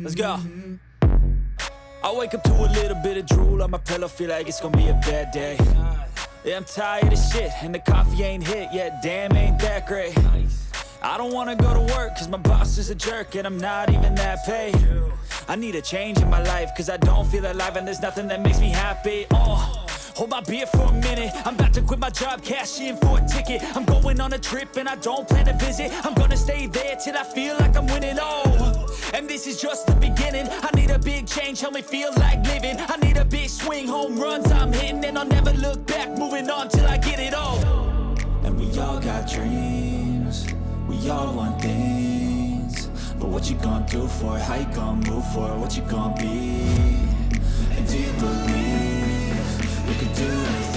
Let's go. I wake up to a little bit of drool on my pillow, feel like it's gonna be a bad day. Yeah, I'm tired of shit, and the coffee ain't hit yet, damn, ain't that great. I don't wanna go to work, cause my boss is a jerk, and I'm not even that paid. I need a change in my life, cause I don't feel alive, and there's nothing that makes me happy. Hold my beer for a minute, I'm about to quit my job, cash in for a ticket. I'm going on a trip and I don't plan to visit. I'm gonna stay there till I feel like I'm winning, and this is just the beginning. I need a big change, help me feel like living. I need a big swing, home runs I'm hitting, and I'll never look back, moving on till I get it all. And we all got dreams, we all want things, but what you gonna do for it? How you gonna move for it? What you gonna be? And do you believe you can do anything?